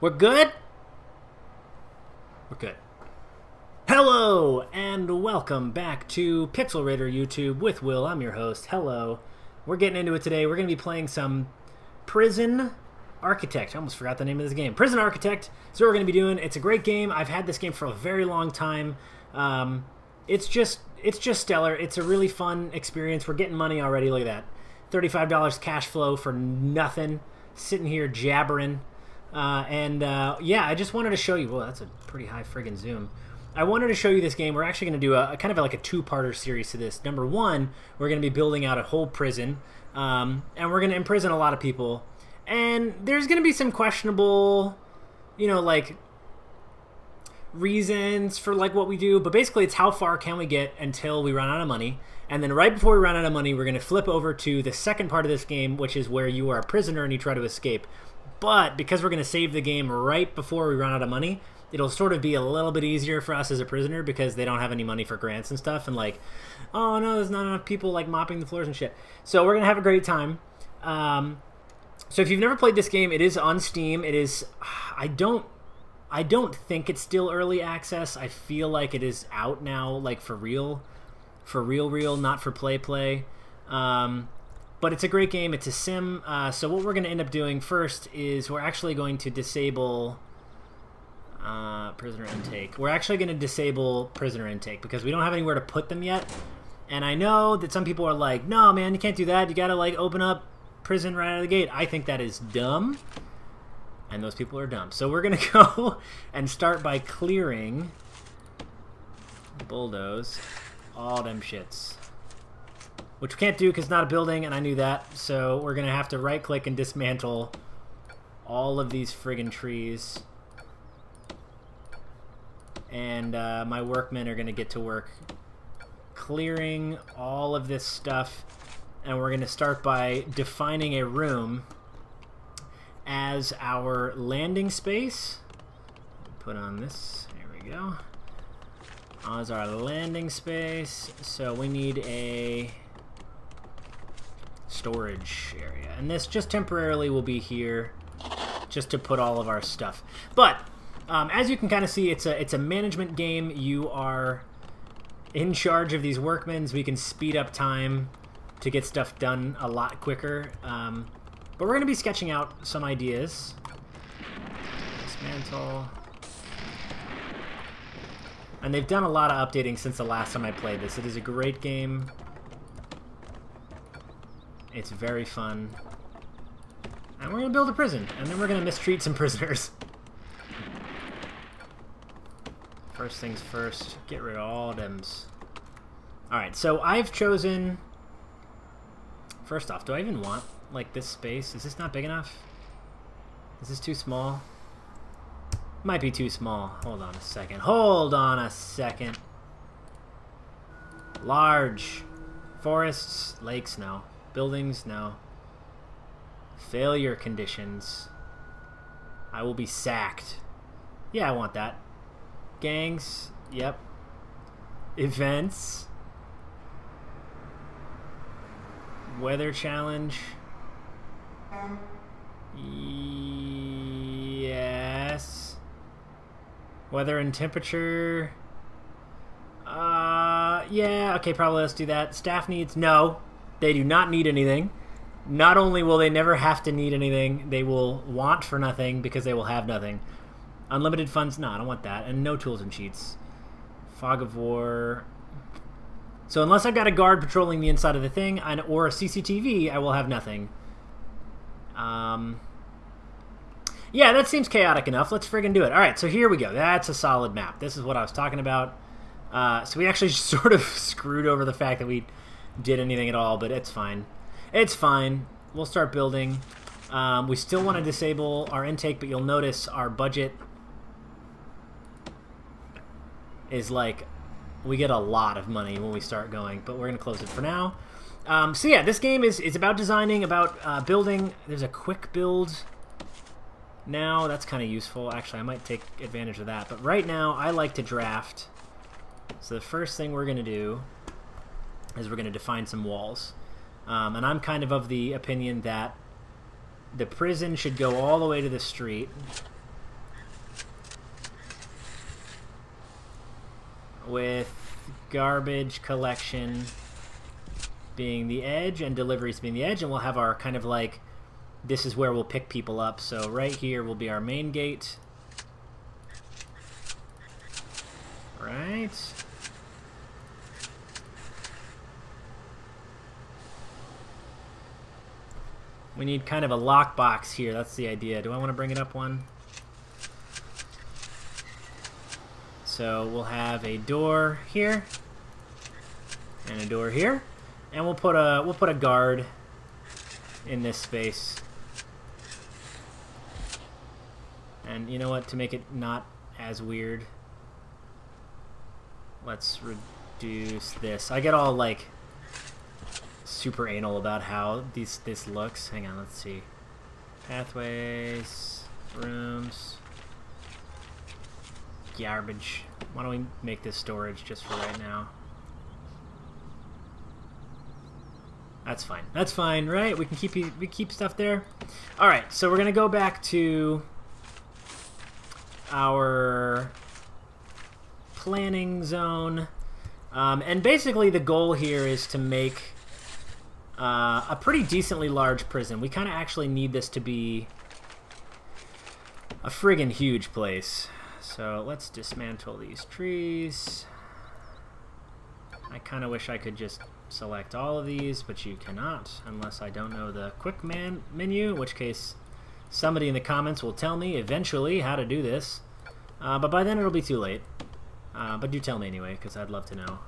We're good? We're good. Hello, and welcome back to Pixelrater YouTube with Will. I'm your host. Hello. We're getting into it today. We're going to be playing some Prison Architect. I almost forgot the name of this game. Prison Architect. That's what we're going to be doing. It's a great game. I've had this game for a very long time. It's just stellar. It's a really fun experience. We're getting money already. Look at that. $35 cash flow for nothing. Sitting here jabbering. Yeah, I just wanted to show you. Whoa, that's a pretty high friggin' zoom. I wanted to show you this game. We're actually going to do a kind of like a two-parter series to this. Number one, we're going to be building out a whole prison, and we're going to imprison a lot of people. And there's going to be some questionable, like reasons for like what we do. But basically, it's how far can we get until we run out of money. And then right before we run out of money, we're going to flip over to the second part of this game, which is where you are a prisoner and you try to escape. But because we're going to save the game right before we run out of money, it'll sort of be a little bit easier for us as a prisoner because they don't have any money for grants and stuff. And like, oh no, there's not enough people like mopping the floors and shit. So we're going to have a great time. So if you've never played this game, it is on Steam. It is, I don't think it's still early access. I feel like it is out now, like for real, not for play. But it's a great game. It's a sim. So what we're going to end up doing first is we're actually going to disable prisoner intake. We're actually going to disable prisoner intake because we don't have anywhere to put them yet. And I know that some people are like, no, man, you can't do that. You got to like open up prison right out of the gate. I think that is dumb. And those people are dumb. So we're going to go and start by clearing, bulldoze, all them shits. Which we can't do because it's not a building, and I knew that. So we're going to have to right-click and dismantle all of these friggin' trees. And my workmen are going to get to work clearing all of this stuff. And we're going to start by defining a room as our landing space. Put on this. There we go. As our landing space. So we need a storage area, and this just temporarily will be here just to put all of our stuff. But as you can kind of see, it's a management game. You are in charge of these workmen. We can speed up time to get stuff done a lot quicker, but we're going to be sketching out some ideas. Dismantle. And they've done a lot of updating since the last time I played this. It is a great game. It's very fun. And we're going to build a prison. And then we're going to mistreat some prisoners. First things first. Get rid of all dems. Alright, so I've chosen... First off, do I even want, like, this space? Is this not big enough? Is this too small? Might be too small. Hold on a second. Hold on a second. Large. Forests. Lakes, no. Buildings, no. Failure conditions. I will be sacked. Yeah, I want that. Gangs, yep. Events. Weather challenge. Yes. Weather and temperature. Yeah, okay, probably let's do that. Staff needs, no. They do not need anything. Not only will they never have to need anything, they will want for nothing because they will have nothing. Unlimited funds, no, I don't want that. And no tools and cheats. Fog of war. So unless I've got a guard patrolling the inside of the thing or a CCTV, I will have nothing. Yeah, that seems chaotic enough. Let's friggin' do it. Alright, so here we go. That's a solid map. This is what I was talking about. So we actually sort of screwed over the fact that we did anything at all, but it's fine. It's fine. We'll start building. We still want to disable our intake, but you'll notice our budget is like, we get a lot of money when we start going, but we're going to close it for now. So yeah, this game is about designing, about building. There's a quick build now. That's kind of useful. Actually, I might take advantage of that. But right now, I like to draft. So the first thing we're going to do is we're going to define some walls. And I'm kind of the opinion that the prison should go all the way to the street. with garbage collection being the edge and deliveries being the edge, and we'll have our kind of like, this is where we'll pick people up. So right here will be our main gate. Right. We need kind of a lockbox here. That's the idea. Do I want to bring it up one? So we'll have a door here and a door here, and we'll put a guard in this space. And you know what? To make it not as weird, let's reduce this. I get all like super anal about how this looks. Hang on, let's see. Pathways, rooms, garbage. Why don't we make this storage just for right now? That's fine. That's fine, right? We can keep stuff there. All right, so we're gonna go back to our planning zone, and basically the goal here is to make a pretty decently large prison. We kind of actually need this to be a friggin' huge place. So let's dismantle these trees. I kind of wish I could just select all of these, but you cannot unless I don't know the quick menu, in which case somebody in the comments will tell me eventually how to do this. But by then it'll be too late. But do tell me anyway, because I'd love to know.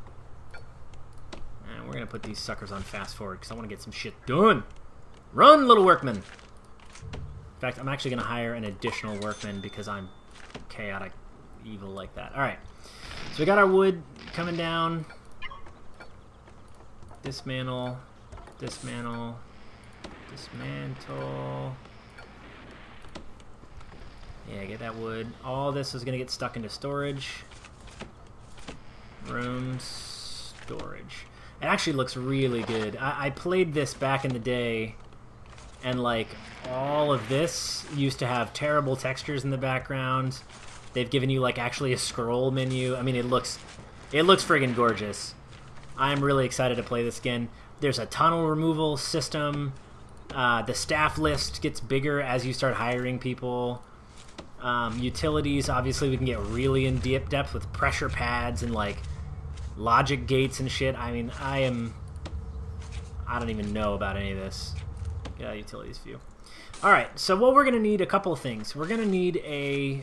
And we're going to put these suckers on fast forward because I want to get some shit done. Run, little workman! In fact, I'm actually going to hire an additional workman because I'm chaotic evil like that. Alright, so we got our wood coming down. Dismantle, dismantle, dismantle. Yeah, get that wood. All this is going to get stuck into storage. Rooms, storage. It actually looks really good. I played this back in the day, and like all of this used to have terrible textures in the background. They've given you like actually a scroll menu. I mean, it looks friggin' gorgeous. I'm really excited to play this again. There's a tunnel removal system. The staff list gets bigger as you start hiring people. Utilities, obviously we can get really in deep depth with pressure pads and like logic gates and shit. I mean, I don't even know about any of this. Yeah, utilities view. Alright, so what we're going to need a couple of things. We're going to need a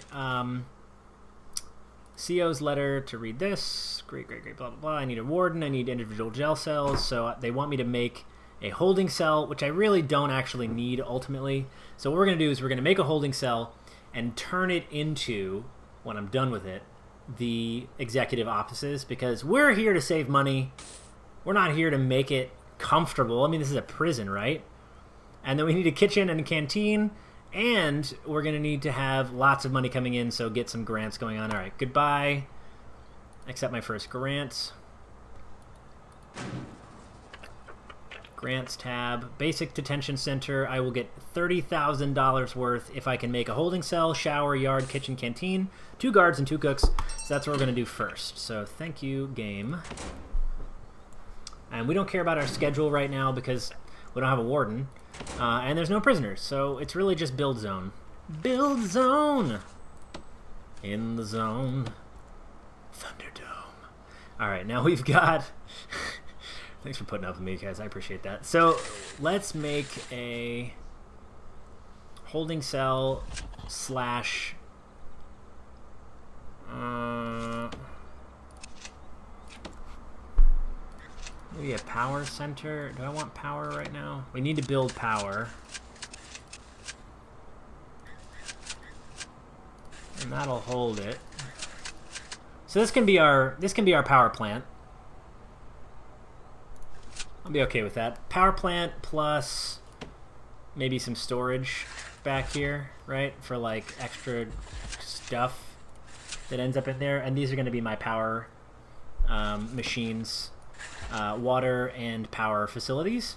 CO's letter to read this. Great, great, great, blah, blah, blah. I need a warden. I need individual jail cells. So they want me to make a holding cell, which I really don't actually need ultimately. So what we're going to do is we're going to make a holding cell and turn it into, when I'm done with it, the executive offices, because we're here to save money. We're not here to make it comfortable. I mean, this is a prison, right? And then we need a kitchen and a canteen, and we're going to need to have lots of money coming in, so get some grants going on. All right, goodbye. Accept my first grant. Grants tab. Basic detention center. I will get $30,000 worth if I can make a holding cell, shower, yard, kitchen, canteen, 2 guards, and 2 cooks. So that's what we're going to do first. So thank you, game. And we don't care about our schedule right now because we don't have a warden. And there's no prisoners, so it's really just build zone. Build zone! In the zone. Thunderdome. Alright, now we've got... Thanks for putting up with me, guys. I appreciate that. So, let's make a holding cell slash... maybe a power center. Do I want power right now? We need to build power. And that'll hold it. So this can be our power plant. I'll be okay with that. Power plant plus maybe some storage back here, right? For like extra stuff that ends up in there. And these are going to be my power machines. Water and power facilities.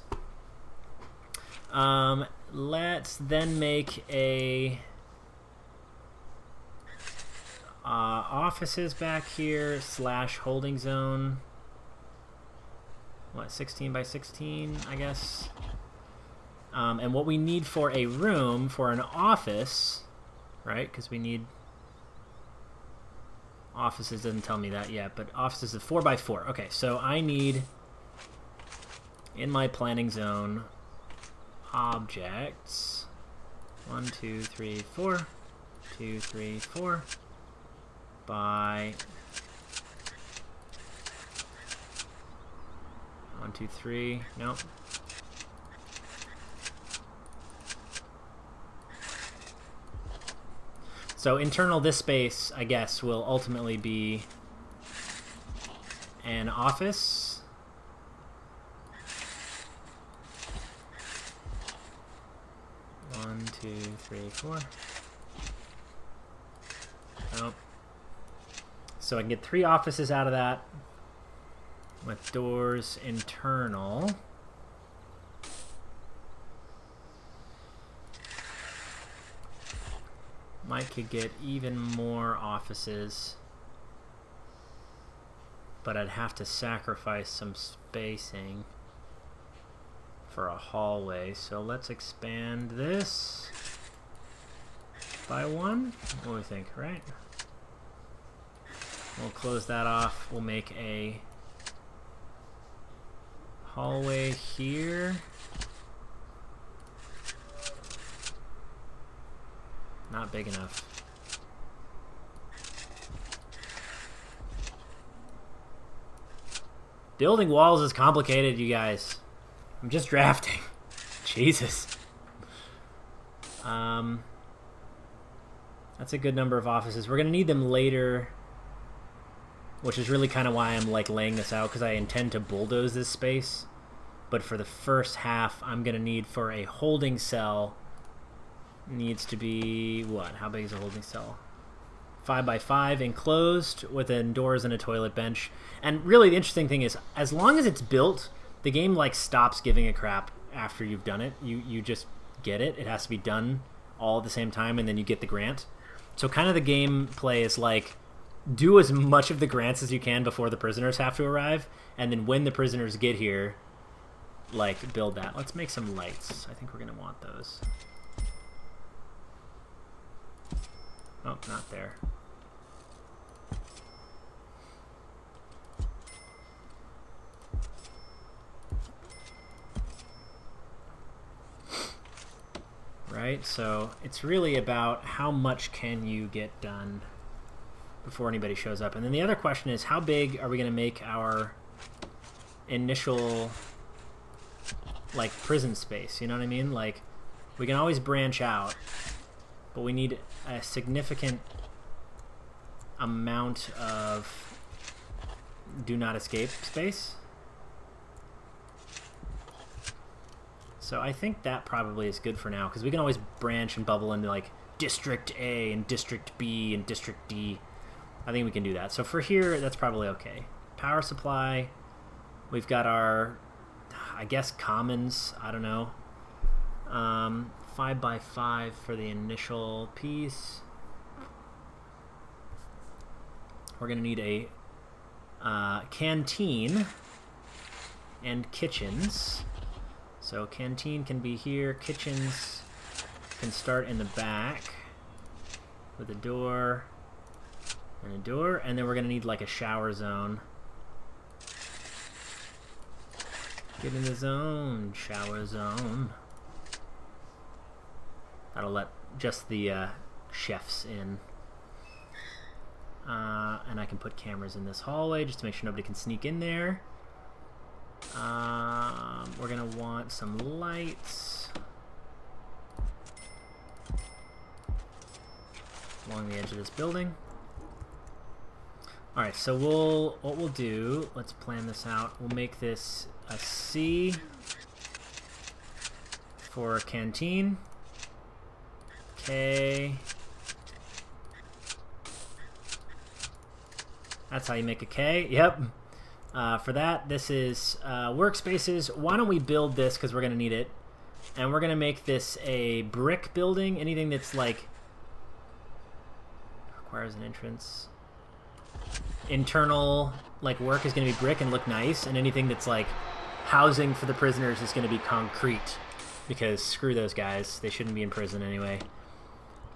Let's then make a Offices back here / holding zone. What, 16 by 16, I guess. And what we need for a room, for an office, right? Because we need offices, doesn't tell me that yet, but offices is 4 by 4. Okay, so I need, in my planning zone, objects 1, 2, 3, 4, 2, 3, 4 by 1, 2, 3. Nope. So internal, this space, I guess, will ultimately be an office. One, 2, 3, 4. Nope. So I can get 3 offices out of that with doors internal. Mike could get even more offices, but I'd have to sacrifice some spacing for a hallway. So let's expand this by 1. What do we think, right? We'll close that off. We'll make a hallway here. Not big enough. Building walls is complicated, you guys. I'm just drafting. Jesus. That's a good number of offices. We're going to need them later, which is really kind of why I'm like laying this out, because I intend to bulldoze this space. But for the first half, I'm going to need, for a holding cell, needs to be, what? How big is a holding cell? 5 by 5, enclosed, with doors and a toilet bench. And really the interesting thing is, as long as it's built, the game like stops giving a crap after you've done it. You just get it. It has to be done all at the same time, and then you get the grant. So kind of the gameplay is like, do as much of the grants as you can before the prisoners have to arrive, and then when the prisoners get here, like, build that. Let's make some lights. I think we're going to want those. Oh, not there. Right, so it's really about how much can you get done before anybody shows up. And then the other question is, how big are we going to make our initial, like, prison space? You know what I mean? Like, we can always branch out, but we need a significant amount of do not escape space. So I think that probably is good for now, because we can always branch and bubble into like District A and District B and District D. I think we can do that. So for here, that's probably okay. Power supply. We've got our, I guess, commons. I don't know. 5 by 5 for the initial piece. We're going to need a canteen and kitchens. So canteen can be here. Kitchens can start in the back with a door and a door. And then we're going to need like a shower zone. Get in the zone. Shower zone. That'll let just the chefs in. And I can put cameras in this hallway just to make sure nobody can sneak in there. We're going to want some lights along the edge of this building. Alright, so what we'll do, let's plan this out. We'll make this a C for canteen. K. That's how you make a K. Yep. For that, this is workspaces. Why don't we build this, because we're going to need it. And we're going to make this a brick building. Anything that's like requires an entrance. Internal like work is going to be brick and look nice, and anything that's like housing for the prisoners is going to be concrete, because screw those guys, they shouldn't be in prison anyway.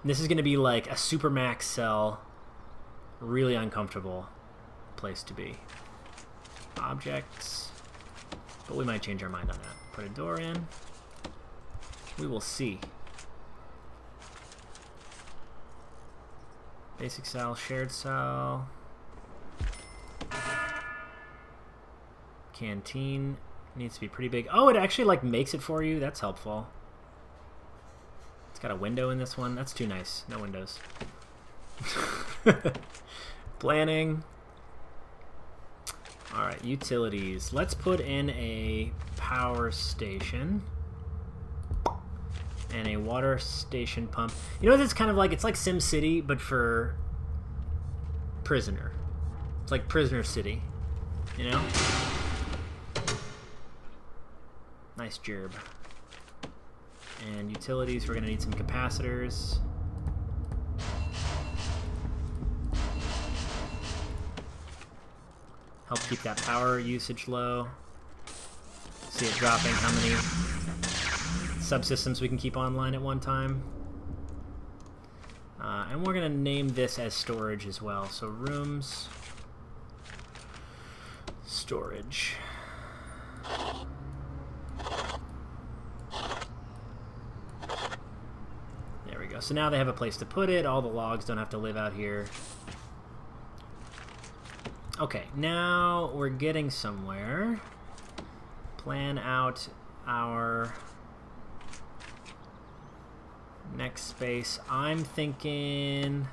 And this is going to be like a Supermax cell, really uncomfortable place to be. Objects, but we might change our mind on that. Put a door in. We will see. Basic cell, shared cell. Canteen needs to be pretty big. Oh, it actually like makes it for you. That's helpful. It's got a window in this one. That's too nice. No windows. Planning. All right, utilities. Let's put in a power station and a water station pump. You know what it's kind of like? It's like Sim City, but for prisoner. It's like Prisoner City, you know? Nice gerb. And utilities, we're going to need some capacitors. Help keep that power usage low. See it dropping how many subsystems we can keep online at one time. And we're going to name this as storage as well. So rooms, storage. There we go. So now they have a place to put it. All the logs don't have to live out here. Okay, now we're getting somewhere. Plan out our next space. I'm thinking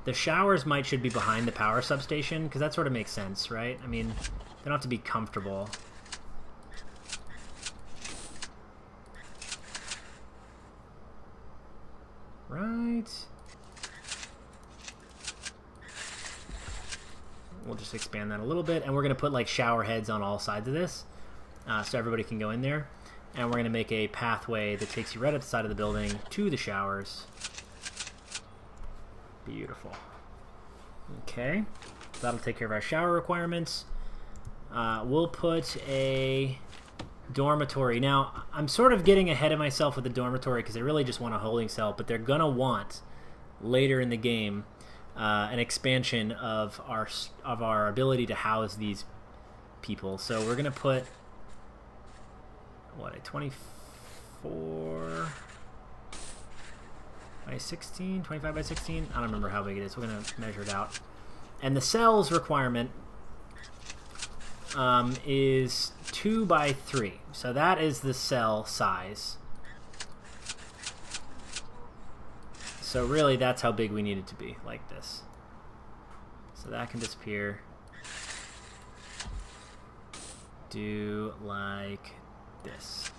the showers should be behind the power substation, because that sort of makes sense, right? I mean, they don't have to be comfortable. Right. We'll just expand that a little bit, and we're going to put like shower heads on all sides of this, so everybody can go in there. And we're going to make a pathway that takes you right up the side of the building to the showers. Beautiful. Okay, that'll take care of our shower requirements. We'll put a dormitory. Now, I'm sort of getting ahead of myself with the dormitory because I really just want a holding cell, but they're going to want later in the game an expansion of our ability to house these people. So we're going to put, what, a 24 by 16, 25 by 16? I don't remember how big it is. We're going to measure it out. And the cells requirement is 2 by 3. So that is the cell size. So really, that's how big we need it to be, like this. So that can disappear. Do like this.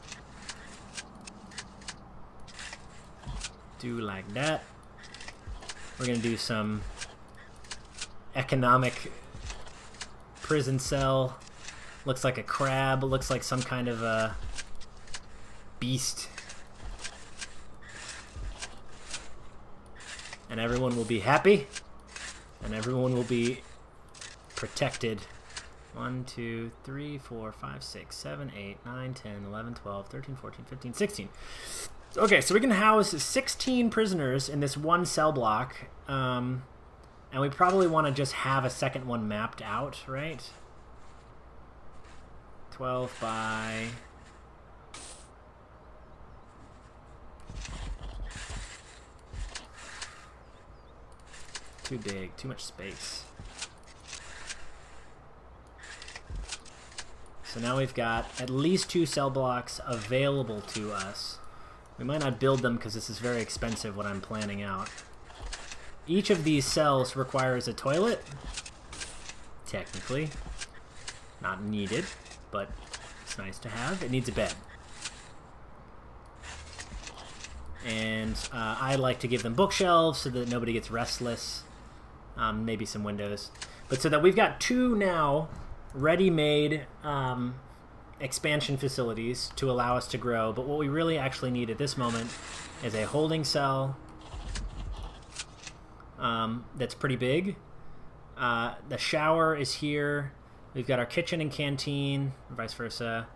Do like that. We're going to do some economic prison cell. Looks like a crab. Looks like some kind of a beast. And everyone will be happy, and everyone will be protected. 1, 2, 3, 4, 5, 6, 7, 8, 9, 10, 11, 12, 13, 14, 15, 16. Okay, so we can house 16 prisoners in this one cell block, and we probably want to just have a second one mapped out, right? 12 by... Too big, too much space. So now we've got at least 2 cell blocks available to us. We might not build them because this is very expensive what I'm planning out. Each of these cells requires a toilet. Technically. Not needed, but it's nice to have. It needs a bed. And I like to give them bookshelves so that nobody gets restless. Maybe some windows. But so that we've got 2 now ready-made expansion facilities to allow us to grow. But what we really actually need at this moment is a holding cell that's pretty big. The shower is here. We've got our kitchen and canteen, or vice versa.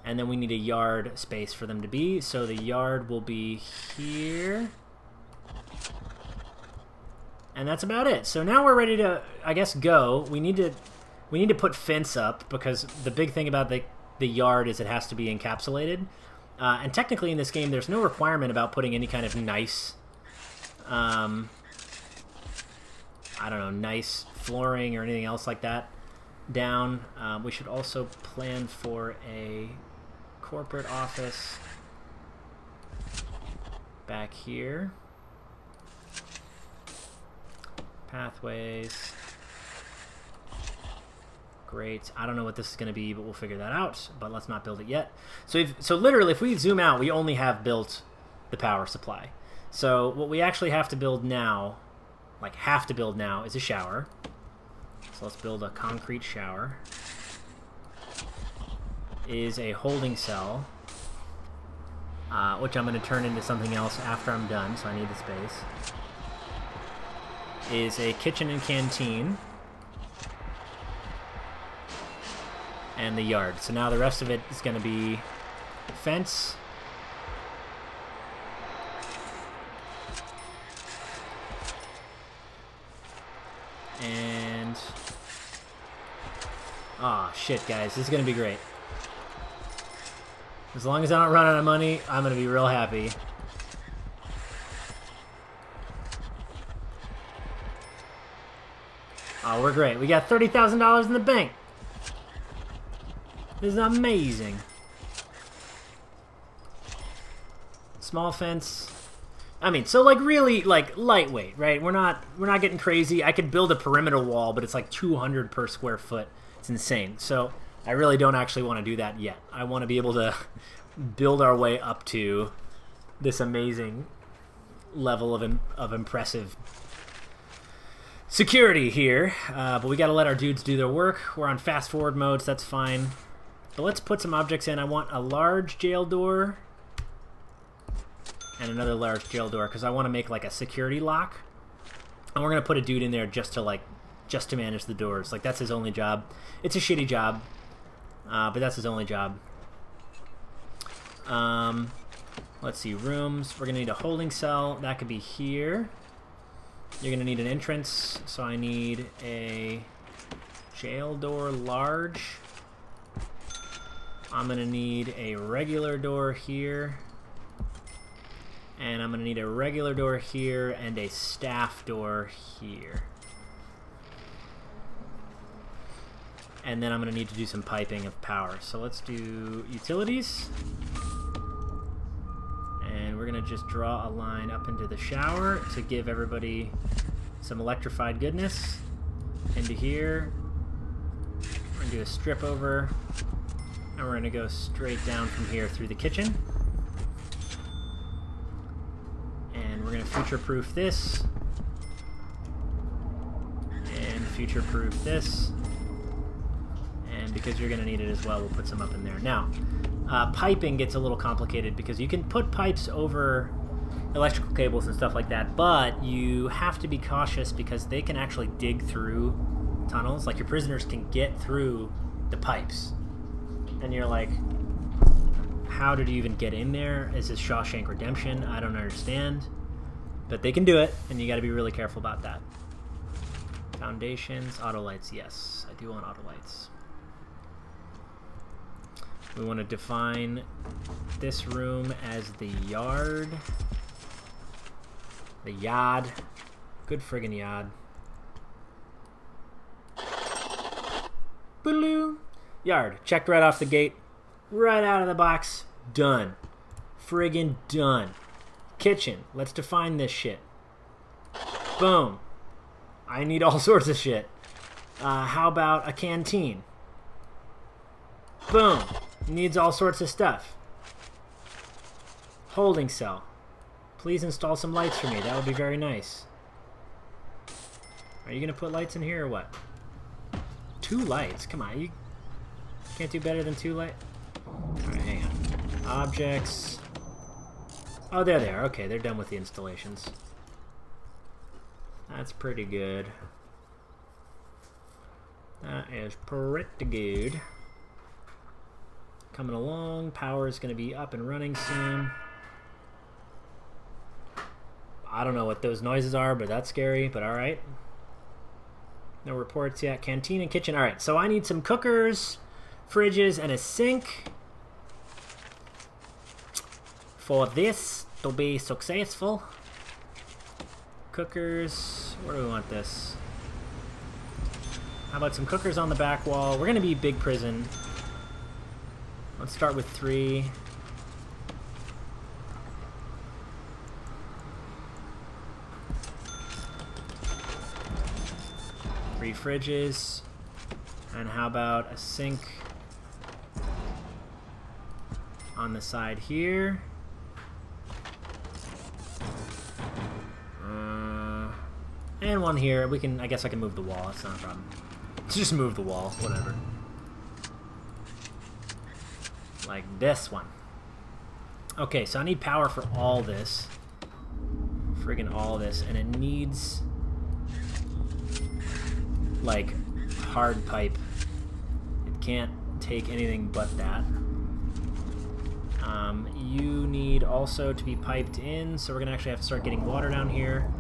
And then we need a yard space for them to be. So the yard will be here. And that's about it. So now we're ready to, I guess, go. We need to put fence up because the big thing about the yard is it has to be encapsulated. And technically in this game, there's no requirement about putting any kind of nice, I don't know, nice flooring or anything else like that down. We should also plan for a corporate office back here. Pathways. Great. I don't know what this is going to be, but we'll figure that out. But let's not build it yet. So literally, if we zoom out, we only have built the power supply. So what we actually have to build now, is a shower. So let's build a concrete shower. Is a holding cell, which I'm going to turn into something else after I'm done, so I need the space. Is a kitchen and canteen. And the yard. So now the rest of it is going to be fence. And... aw, shit, guys. This is going to be great. As long as I don't run out of money, I'm going to be real happy. Oh, we're great. We got $30,000 in the bank. This is amazing. Small fence. I mean, so like really like lightweight, right? We're not getting crazy. I could build a perimeter wall, but it's like 200 per square foot. It's insane. So I really don't actually want to do that yet. I want to be able to build our way up to this amazing level of impressive security here. But we got to let our dudes do their work. We're on fast forward mode, so that's fine. But let's put some objects in. I want a large jail door and another large jail door because I want to make like a security lock. And we're going to put a dude in there just to manage the doors. Like that's his only job. It's a shitty job, but that's his only job. Let's see, rooms. We're going to need a holding cell. That could be here. You're going to need an entrance, so I need a jail door large. I'm going to need a regular door here. And I'm going to need a regular door here and a staff door here. And then I'm going to need to do some piping of power. So let's do utilities. And we're going to just draw a line up into the shower to give everybody some electrified goodness. Into here. We're going to do a strip over. And we're going to go straight down from here through the kitchen. And we're going to future-proof this. And future-proof this. And because you're going to need it as well, we'll put some up in there. Now, piping gets a little complicated because you can put pipes over electrical cables and stuff like that, but you have to be cautious because they can actually dig through tunnels. Like your prisoners can get through the pipes. And you're like, how did you even get in there? Is this Shawshank Redemption? I don't understand. But they can do it, and you got to be really careful about that. Foundations, auto lights, yes. I do want auto lights. We want to define this room as the yard. The yard. Good friggin' yard. Boodaloo. Yard. Checked right off the gate. Right out of the box. Done. Friggin' done. Kitchen. Let's define this shit. Boom. I need all sorts of shit. How about a canteen? Boom. Needs all sorts of stuff. Holding cell. Please install some lights for me. That would be very nice. Are you going to put lights in here or what? 2 lights? Come on. You can't do better than 2 lights? Alright, hang on. Objects. Oh, there they are. Okay, they're done with the installations. That's pretty good. That is pretty good. Coming along. Power is going to be up and running soon. I don't know what those noises are, but that's scary, but alright. No reports yet. Canteen and kitchen. Alright, so I need some cookers, fridges, and a sink for this to be successful. Cookers. Where do we want this? How about some cookers on the back wall? We're going to be big prison. Let's start with 3. Three fridges. And how about a sink on the side here? And one here. We can. I guess I can move the wall. That's not a problem. Let's just move the wall. Whatever. Like this one. Okay, so I need power for all this. Friggin' all this. And it needs like hard pipe. It can't take anything but that. You need also to be piped in, so we're gonna actually have to start getting water down here.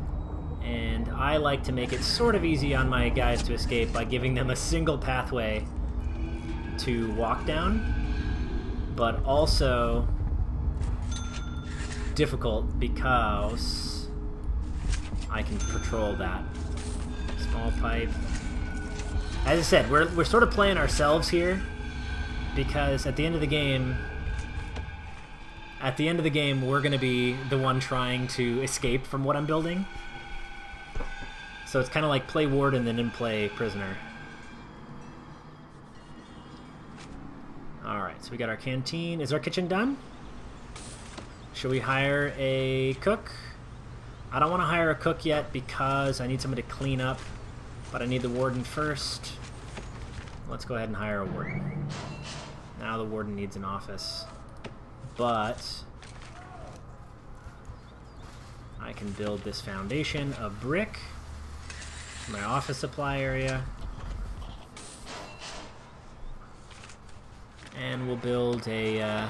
And I like to make it sort of easy on my guys to escape by giving them a single pathway to walk down, but also difficult because I can patrol that. Small pipe. As I said, we're sort of playing ourselves here because at the end of the game, we're going to be the one trying to escape from what I'm building. So it's kind of like play warden and then play prisoner. Alright, so we got our canteen. Is our kitchen done? Should we hire a cook? I don't want to hire a cook yet because I need someone to clean up, but I need the warden first. Let's go ahead and hire a warden. Now the warden needs an office. But I can build this foundation of brick. My office supply area. And we'll build a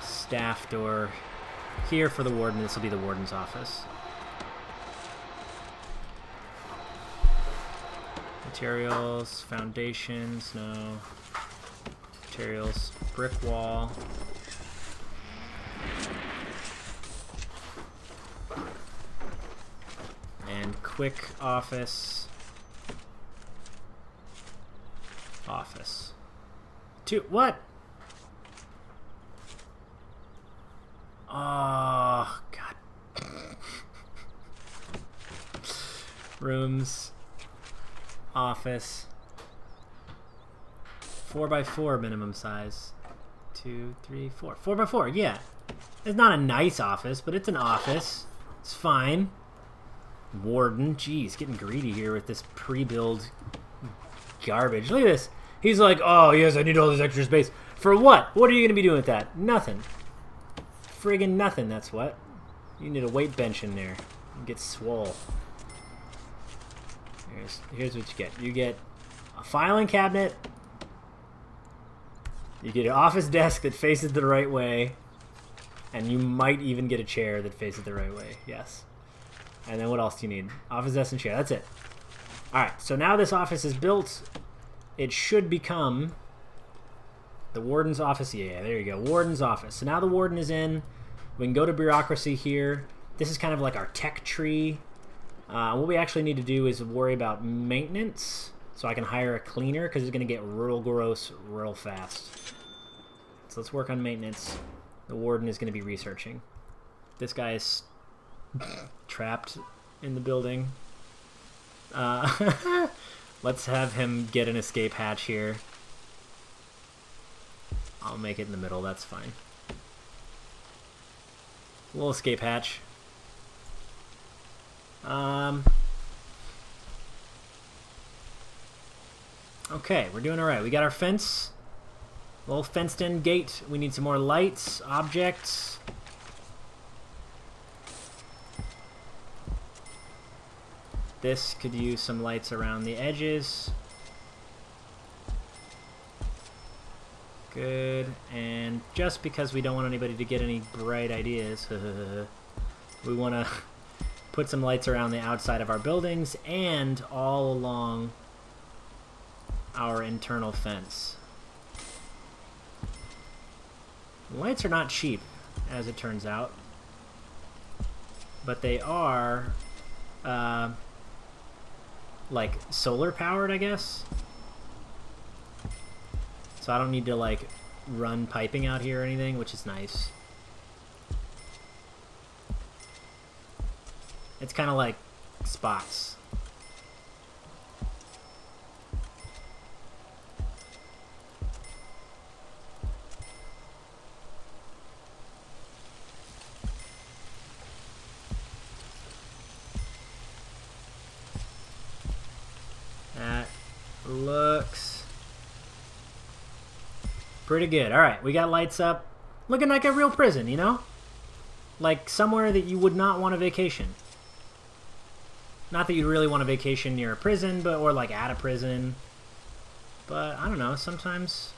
staff door here for the warden. This will be the warden's office. Materials, foundations, no. Materials, brick wall. And quick office. Office. What? Oh, God. Rooms. Office. 4x4 minimum size. 2, 3, 4. 4x4, yeah. It's not a nice office, but it's an office. It's fine. Warden. Jeez, getting greedy here with this pre-build garbage. Look at this. He's like, oh, yes, I need all this extra space. For what? What are you going to be doing with that? Nothing. Friggin' nothing, that's what. You need a weight bench in there. You get swole. Here's what you get. You get a filing cabinet. You get an office desk that faces the right way. And you might even get a chair that faces the right way. Yes. And then what else do you need? Office desk and chair. That's it. Alright, so now this office is built. It should become the warden's office. Yeah, there you go. Warden's office. So now the warden is in. We can go to bureaucracy here. This is kind of like our tech tree. What we actually need to do is worry about maintenance. So I can hire a cleaner because it's going to get real gross real fast. So let's work on maintenance. The warden is going to be researching. This guy is trapped in the building. Let's have him get an escape hatch here. I'll make it in the middle, that's fine. A little escape hatch. Okay, we're doing alright. We got our fence. A little fenced in gate. We need some more lights, objects. This could use some lights around the edges. Good. And just because we don't want anybody to get any bright ideas, we want to put some lights around the outside of our buildings and all along our internal fence. Lights are not cheap, as it turns out, but they are like solar powered, I guess. So I don't need to like run piping out here or anything, which is nice. It's kind of like spots. That looks pretty good. All right, we got lights up. Looking like a real prison, you know? Like somewhere that you would not want to vacation. Not that you'd really want to vacation near a prison, but or like at a prison. But I don't know, sometimes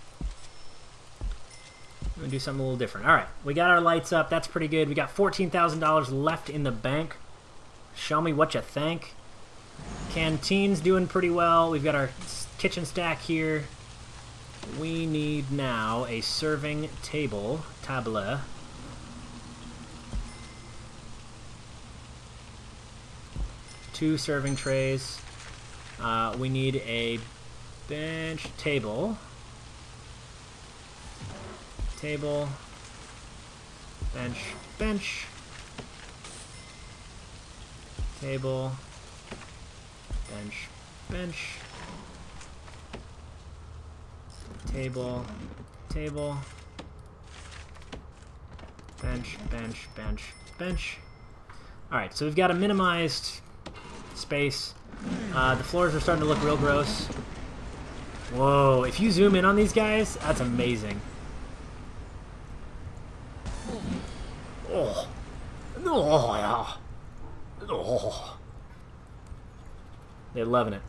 I'm gonna do something a little different. All right, we got our lights up. That's pretty good. We got $14,000 left in the bank. Show me what you think. Canteen's doing pretty well. We've got our kitchen stack here. We need now a serving table, table. Two serving trays. We need a bench, table, bench, bench, table, bench, bench, table, table, bench, bench, bench, bench. All right, so we've got a minimized space. The floors are starting to look real gross. Whoa, if you zoom in on these guys, that's amazing. Oh. Oh, yeah. Oh. They're loving it.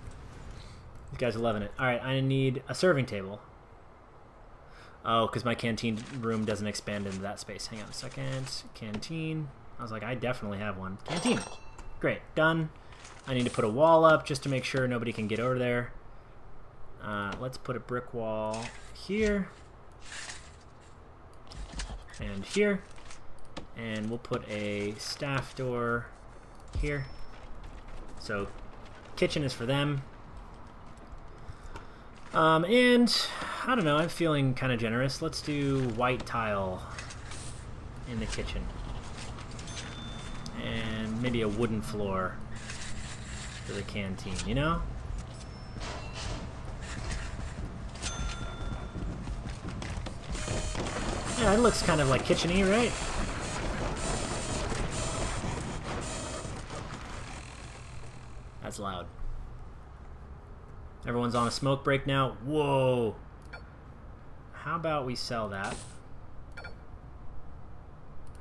These guys are loving it. All right, I need a serving table. Oh, because my canteen room doesn't expand into that space. Hang on a second. Canteen. I was like, I definitely have one. Canteen. Great, done. I need to put a wall up just to make sure nobody can get over there. Let's put a brick wall here. And here. And we'll put a staff door here. So, kitchen is for them. And, I don't know, I'm feeling kind of generous. Let's do white tile in the kitchen. And maybe a wooden floor for the canteen, you know? Yeah, it looks kind of like kitchen-y, right? That's loud. Everyone's on a smoke break now. Whoa! How about we sell that?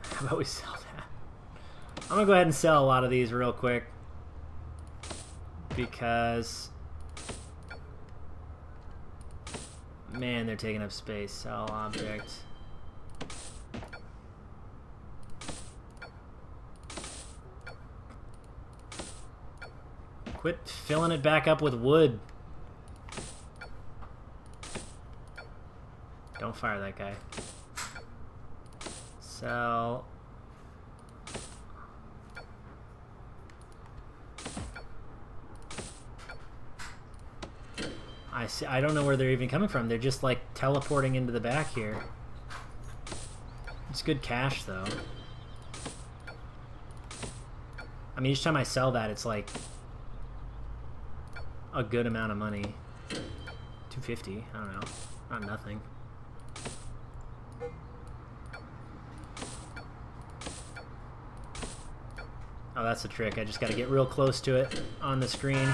How about we sell that? I'm gonna go ahead and sell a lot of these real quick. Because, man, they're taking up space. Sell object. Quit filling it back up with wood. Don't fire that guy. Sell. I don't know where they're even coming from. They're just like teleporting into the back here. It's good cash though. I mean, each time I sell that, it's like a good amount of money. 250, I don't know. Not nothing. Oh, that's the trick. I just got to get real close to it on the screen.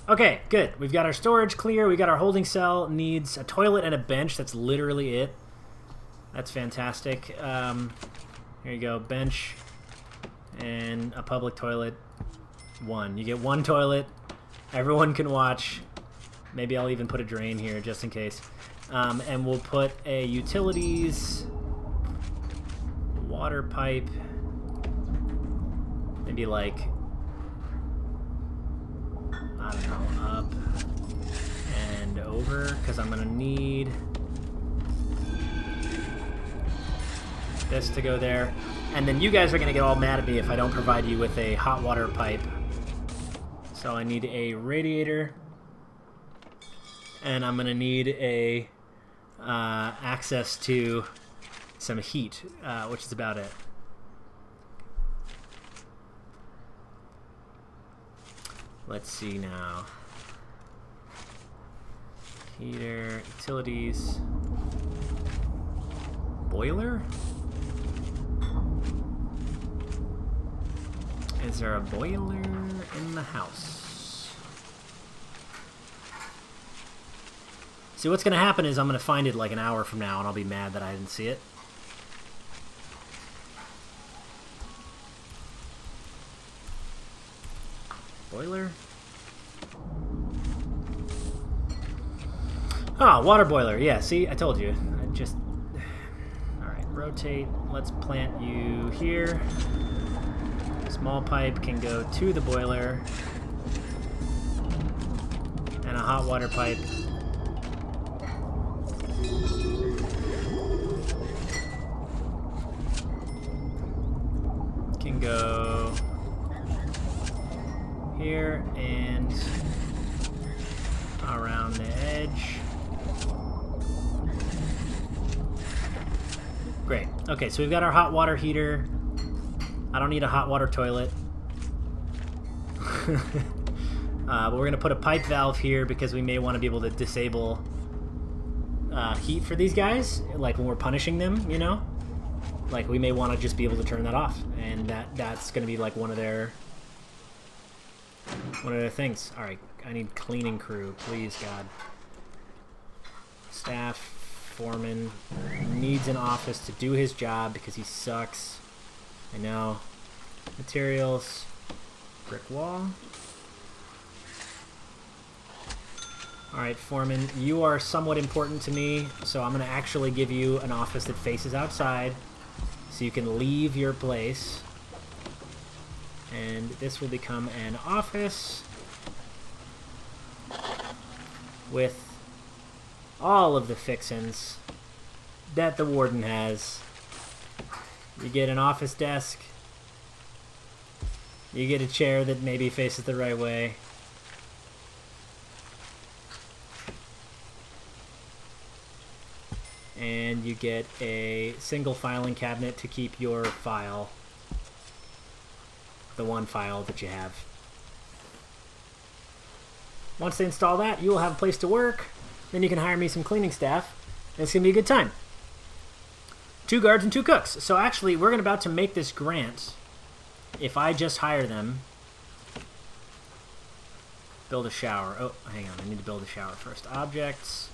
Okay, good. We've got our storage clear. We got our holding cell. Needs a toilet and a bench. That's literally it. That's fantastic. Here you go. Bench, And a public toilet, 1. You get 1 toilet. Everyone can watch. Maybe I'll even put a drain here just in case. And we'll put a utilities, water pipe, maybe like, I don't know, up and over, because I'm going to need this to go there. And then you guys are going to get all mad at me if I don't provide you with a hot water pipe. So I need a radiator. And I'm going to need a access to some heat, which is about it. Let's see now. Heater, utilities, boiler? Is there a boiler in the house? See, what's going to happen is I'm going to find it like an hour from now, and I'll be mad that I didn't see it. Boiler? Ah, water boiler. Yeah, see, I told you. I just... Alright, rotate. Let's plant you here. Small pipe can go to the boiler. And a hot water pipe can go here and around the edge. Great. Okay, so we've got our hot water heater. I don't need a hot water toilet. But we're going to put a pipe valve here because we may want to be able to disable heat for these guys, like when we're punishing them, you know? Like, we may want to just be able to turn that off, and that's going to be like one of their things. All right, I need cleaning crew, please, God. Staff, foreman, needs an office to do his job because he sucks. I know. Materials, brick wall. Alright, foreman, you are somewhat important to me, so I'm going to actually give you an office that faces outside so you can leave your place. And this will become an office with all of the fixins that the warden has. You get an office desk. You get a chair that maybe faces the right way. And you get a single filing cabinet to keep your file, the one file that you have. Once they install that, you will have a place to work. Then you can hire me some cleaning staff, and it's going to be a good time. 2 guards and 2 cooks. So actually, we're about to make this grant. If I just hire them, build a shower. Oh, hang on, I need to build a shower first. Objects,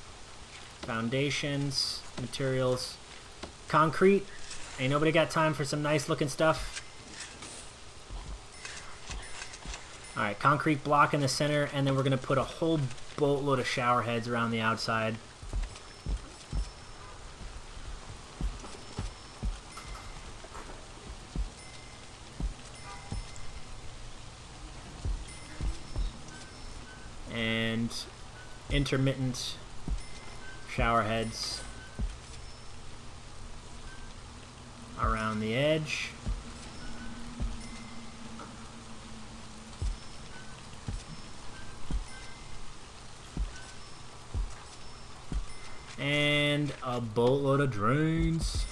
foundations, materials, concrete. Ain't nobody got time for some nice looking stuff. Alright, concrete block in the center, and then we're going to put a whole boatload of shower heads around the outside. And intermittent shower heads around the edge. And a boatload of drains.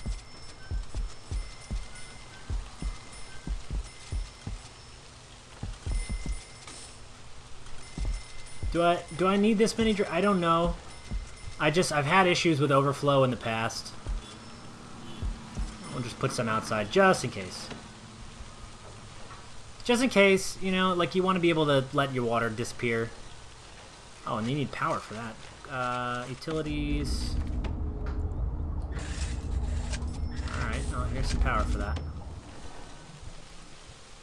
Do I need this many? I don't know. I've had issues with overflow in the past. I'll just put some outside just in case. Just in case, you know, like you want to be able to let your water disappear. Oh, and you need power for that. Utilities. Alright, oh, here's some power for that.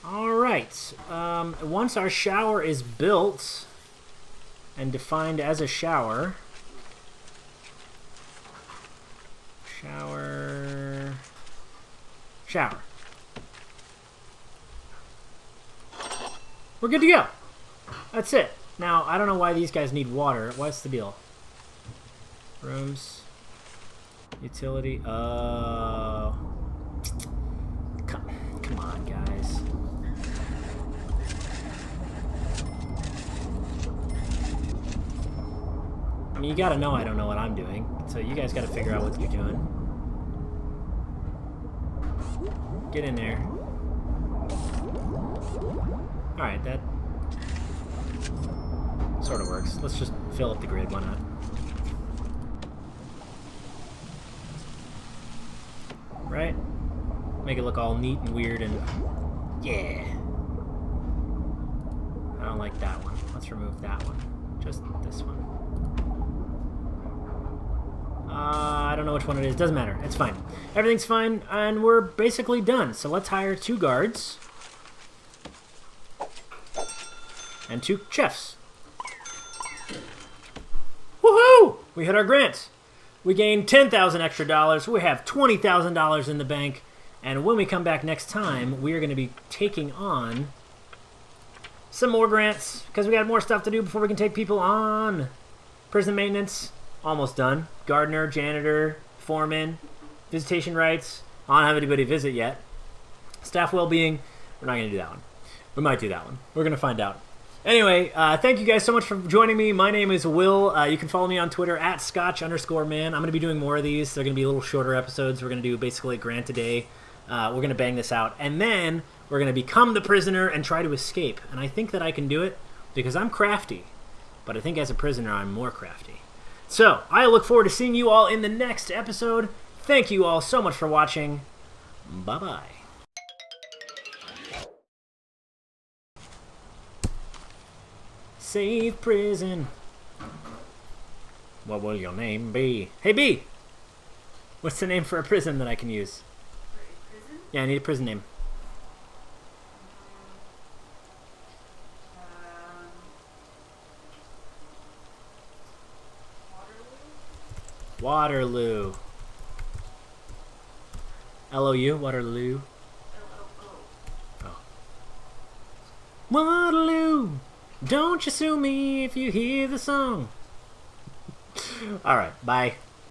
Alright. Once our shower is built and defined as a shower. Shower. We're good to go. That's it. Now, I don't know why these guys need water. What's the deal? Rooms. Utility. Oh. Come on, guys. I mean, you gotta know I don't know what I'm doing. So you guys gotta figure out what you're doing. Get in there. Alright, that sort of works. Let's just fill up the grid, why not? Right? Make it look all neat and weird and... yeah! I don't like that one. Let's remove that one. Just this one. I don't know which one it is. Doesn't matter. It's fine. Everything's fine, and we're basically done. So let's hire 2 guards. And 2 chefs. Woohoo! We hit our grant. We gained $10,000 extra dollars. We have $20,000 in the bank. And when we come back next time, we are going to be taking on some more grants because we got more stuff to do before we can take people on. Prison maintenance, almost done. Gardener, janitor, foreman, visitation rights. I don't have anybody visit yet. Staff well-being, we're not going to do that one. We might do that one. We're going to find out. Anyway, thank you guys so much for joining me. My name is Will. You can follow me on Twitter at @Scotch_man. I'm going to be doing more of these. They're going to be a little shorter episodes. We're going to do basically a grant a day. We're going to bang this out. And then we're going to become the prisoner and try to escape. And I think that I can do it because I'm crafty. But I think as a prisoner, I'm more crafty. So, I look forward to seeing you all in the next episode. Thank you all so much for watching. Bye-bye. Save prison. What will your name be? Hey, B! What's the name for a prison that I can use? For a prison? Yeah, I need a prison name. Waterloo? Waterloo. L-O-U? Waterloo. L-O-O. Oh. Waterloo! Don't you sue me if you hear the song. Alright, bye.